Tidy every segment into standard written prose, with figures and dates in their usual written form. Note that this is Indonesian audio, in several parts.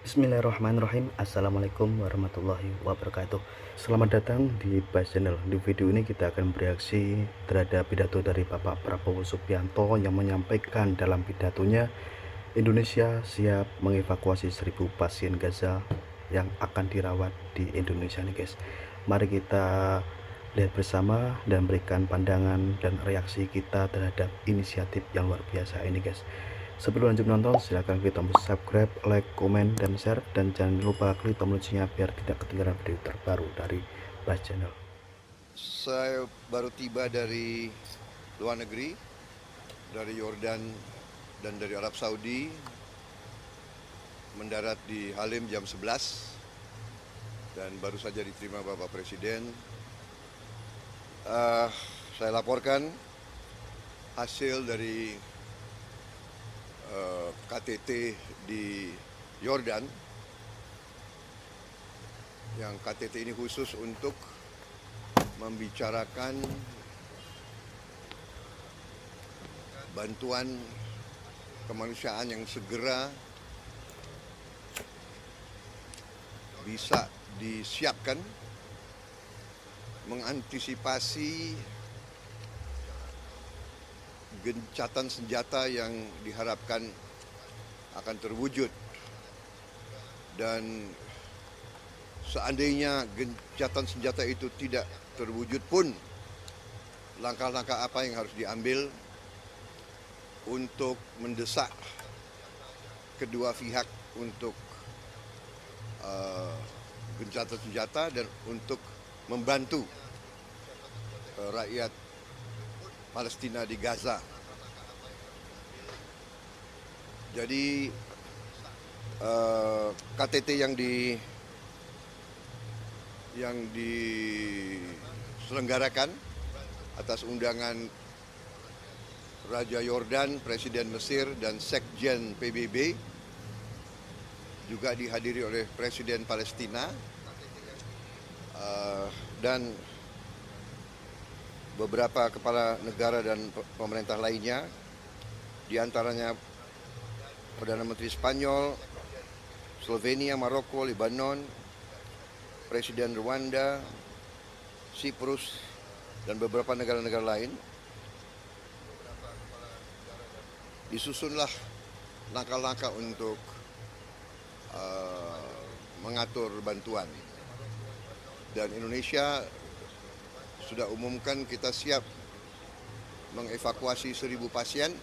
Bismillahirrahmanirrahim. Assalamualaikum warahmatullahi wabarakatuh. Selamat datang di Bas Channel. Di video ini kita akan bereaksi terhadap pidato dari Bapak Prabowo Subianto yang menyampaikan dalam pidatonya Indonesia siap mengevakuasi 1000 pasien Gaza yang akan dirawat di Indonesia nih guys. Mari kita lihat bersama dan berikan pandangan dan reaksi kita terhadap inisiatif yang luar biasa ini guys. Sebelum lanjut nonton, silahkan klik tombol subscribe, like, komen, dan share. Dan jangan lupa klik tombol loncengnya biar tidak ketinggalan video terbaru dari Bas Channel. Saya baru tiba dari luar negeri, dari Yordan dan dari Arab Saudi, mendarat di Halim jam 11 dan baru saja diterima Bapak Presiden. Saya laporkan hasil dari KTT di Yordan, yang KTT ini khusus untuk membicarakan bantuan kemanusiaan yang segera bisa disiapkan mengantisipasi gencatan senjata yang diharapkan akan terwujud. Dan seandainya gencatan senjata itu tidak terwujud pun, langkah-langkah apa yang harus diambil untuk mendesak kedua pihak untuk gencatan senjata dan untuk membantu rakyat Palestina di Gaza. Jadi KTT yang diselenggarakan atas undangan Raja Yordan, Presiden Mesir, dan Sekjen PBB, juga dihadiri oleh Presiden Palestina dan beberapa kepala negara dan pemerintah lainnya, diantaranya Perdana Menteri Spanyol, Slovenia, Maroko, Lebanon, Presiden Rwanda, Siprus, dan beberapa negara-negara lain. Disusunlah langkah-langkah untuk mengatur bantuan. Dan Indonesia sudah umumkan kita siap mengevakuasi 1000 pasien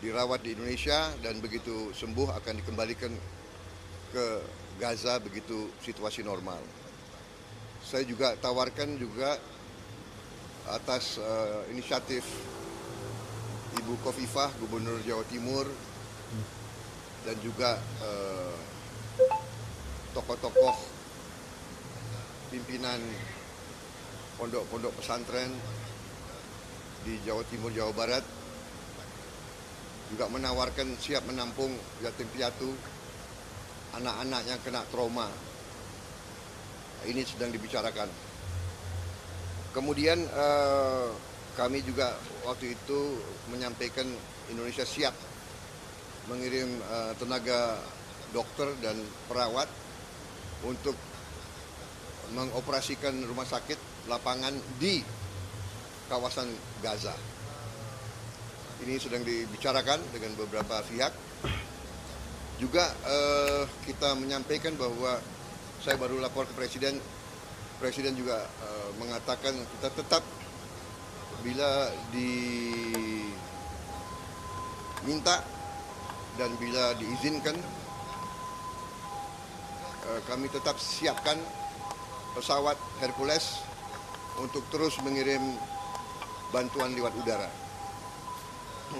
dirawat di Indonesia, dan begitu sembuh akan dikembalikan ke Gaza begitu situasi normal. Saya juga tawarkan juga atas inisiatif Ibu Khofifah, Gubernur Jawa Timur, dan juga tokoh-tokoh pimpinan pondok-pondok pesantren di Jawa Timur, Jawa Barat, juga menawarkan siap menampung yatim piatu, anak-anak yang kena trauma. Ini sedang dibicarakan. Kemudian kami juga waktu itu menyampaikan Indonesia siap mengirim tenaga dokter dan perawat untuk mengoperasikan rumah sakit lapangan di kawasan Gaza. Ini sedang dibicarakan dengan beberapa pihak. Juga kita menyampaikan bahwa saya baru lapor ke Presiden. Presiden juga mengatakan kita tetap bila diminta dan bila diizinkan, kami tetap siapkan pesawat Hercules untuk terus mengirim bantuan lewat udara.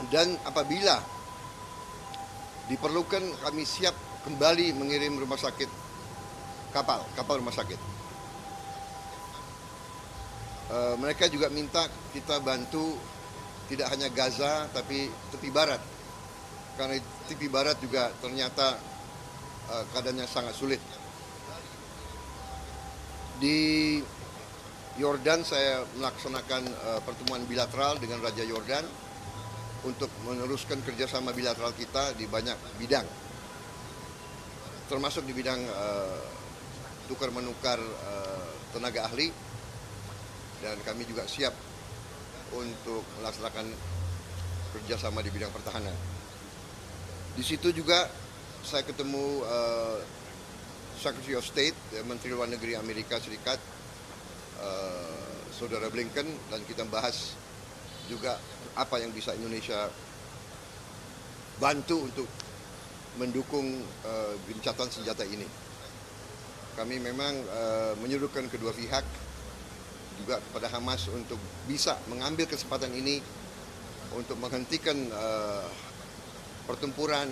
Dan apabila diperlukan, kami siap kembali mengirim rumah sakit, kapal rumah sakit. Mereka juga minta kita bantu tidak hanya Gaza tapi tepi barat, karena tepi barat juga ternyata keadaannya sangat sulit. Di Yordan saya melaksanakan pertemuan bilateral dengan Raja Yordan untuk meneruskan kerjasama bilateral kita di banyak bidang. termasuk di bidang tukar menukar tenaga ahli, dan kami juga siap untuk melaksanakan kerjasama di bidang pertahanan. Di situ juga saya ketemu Secretary of State, Menteri Luar Negeri Amerika Serikat, Saudara Blinken, dan kita bahas juga apa yang bisa Indonesia bantu untuk mendukung gencatan senjata ini. Kami memang menyuruhkan kedua pihak juga kepada Hamas untuk bisa mengambil kesempatan ini untuk menghentikan pertempuran,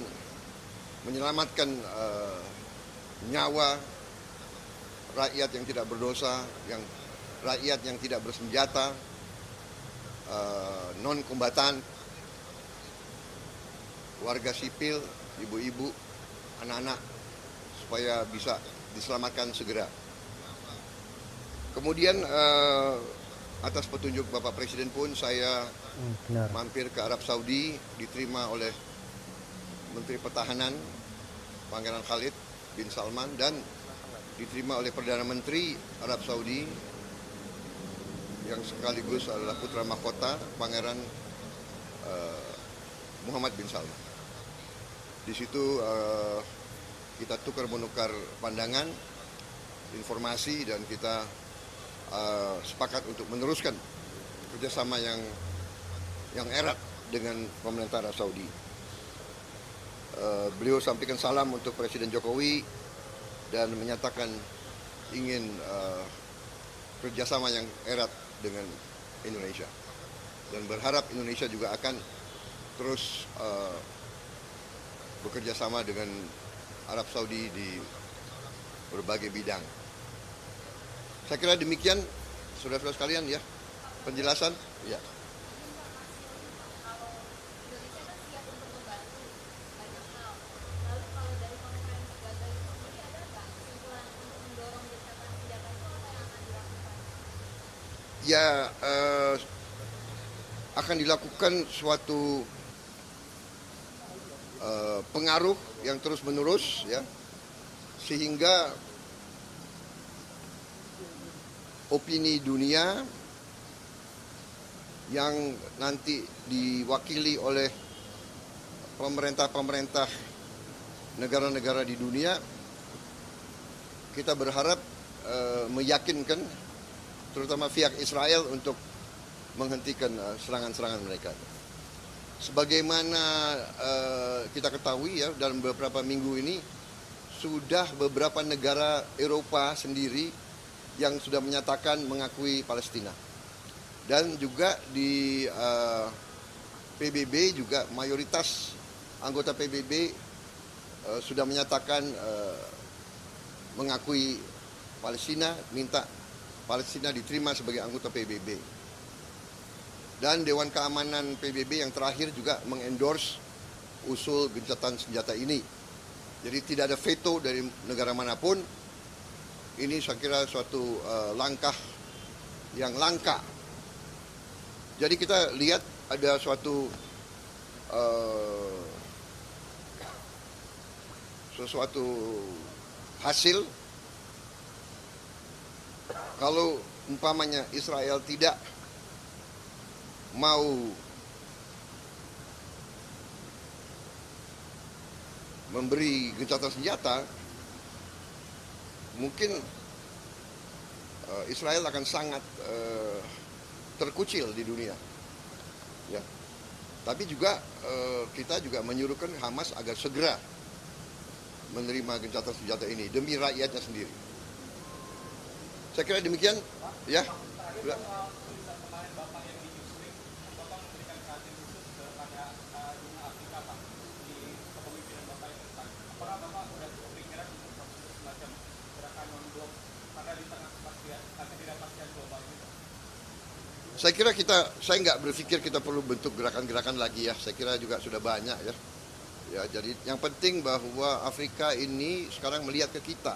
menyelamatkan nyawa rakyat yang tidak berdosa, rakyat yang tidak bersenjata, non-kombatan, warga sipil, ibu-ibu, anak-anak, supaya bisa diselamatkan segera. Kemudian atas petunjuk Bapak Presiden pun saya mampir ke Arab Saudi, diterima oleh Menteri Pertahanan Pangeran Khalid bin Salman dan diterima oleh Perdana Menteri Arab Saudi yang sekaligus adalah putra mahkota Pangeran Muhammad bin Salman. Di situ kita tukar menukar pandangan, informasi, dan kita sepakat untuk meneruskan kerjasama yang erat dengan pemerintah Arab Saudi. Beliau sampaikan salam untuk Presiden Jokowi dan menyatakan ingin kerjasama yang erat dengan Indonesia, dan berharap Indonesia juga akan terus bekerja sama dengan Arab Saudi di berbagai bidang. Saya kira demikian, saudara-saudara sekalian, ya, penjelasan. Ya. Ya, akan dilakukan suatu pengaruh yang terus-menerus, ya, sehingga opini dunia yang nanti diwakili oleh pemerintah-pemerintah negara-negara di dunia, kita berharap meyakinkan terutama pihak Israel untuk menghentikan serangan-serangan mereka. Sebagaimana kita ketahui, ya, dalam beberapa minggu ini sudah beberapa negara Eropa sendiri yang sudah menyatakan mengakui Palestina. Dan juga di PBB juga mayoritas anggota PBB sudah menyatakan mengakui Palestina, minta Palestina diterima sebagai anggota PBB. Dan Dewan Keamanan PBB yang terakhir juga mengendorse usul gencatan senjata ini. Jadi tidak ada veto dari negara manapun. Ini saya kira suatu langkah yang langka. Jadi kita lihat ada suatu sesuatu hasil. Kalau umpamanya Israel tidak mau memberi gencatan senjata, mungkin Israel akan sangat terkucil di dunia. Ya. Tapi juga kita juga menyuruhkan Hamas agar segera menerima gencatan senjata ini demi rakyatnya sendiri. Saya kira demikian, ya. Saya kira saya nggak berpikir kita perlu bentuk gerakan-gerakan lagi, ya. Saya kira juga sudah banyak, ya. Ya, jadi yang penting bahwa Afrika ini sekarang melihat ke kita.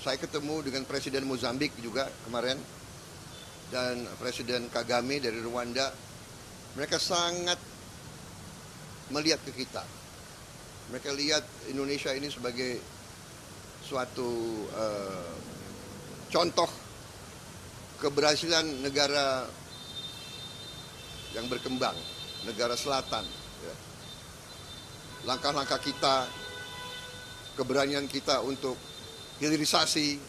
Saya ketemu dengan Presiden Mozambik juga kemarin dan Presiden Kagame dari Rwanda. Mereka sangat melihat ke kita. Mereka lihat Indonesia ini sebagai suatu contoh keberhasilan negara yang berkembang, negara selatan. Ya. Langkah-langkah kita, keberanian kita untuk hilirisasi,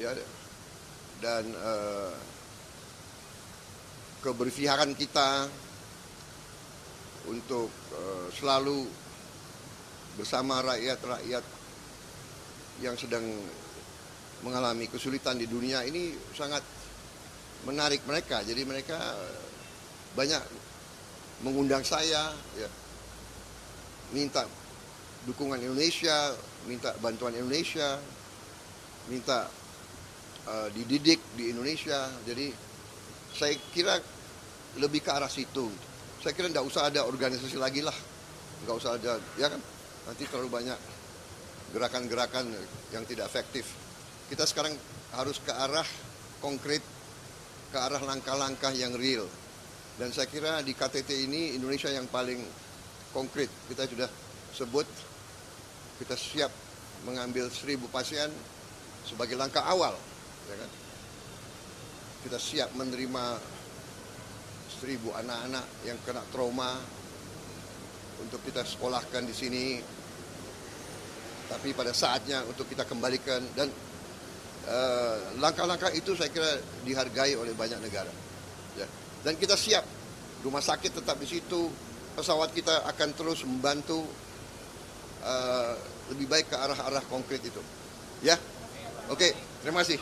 ya, dan keberpihakan kita untuk selalu bersama rakyat-rakyat yang sedang mengalami kesulitan di dunia ini sangat menarik mereka. Jadi mereka banyak mengundang saya, ya, minta dukungan Indonesia, minta bantuan Indonesia, minta dididik di Indonesia. Jadi saya kira lebih ke arah situ. Saya kira tidak usah ada organisasi lagi lah, nggak usah ada, ya kan? Nanti terlalu banyak gerakan-gerakan yang tidak efektif. Kita sekarang harus ke arah konkret, ke arah langkah-langkah yang real. Dan saya kira di KTT ini Indonesia yang paling konkret. Kita sudah sebut, kita siap mengambil 1.000 pasien sebagai langkah awal, ya kan? Kita siap menerima 1.000 anak-anak yang kena trauma untuk kita sekolahkan di sini. Tapi pada saatnya untuk kita kembalikan, dan langkah-langkah itu saya kira dihargai oleh banyak negara. Ya. Dan kita siap, rumah sakit tetap di situ, pesawat kita akan terus membantu lebih baik ke arah-arah konkret itu. Ya, oke, terima kasih.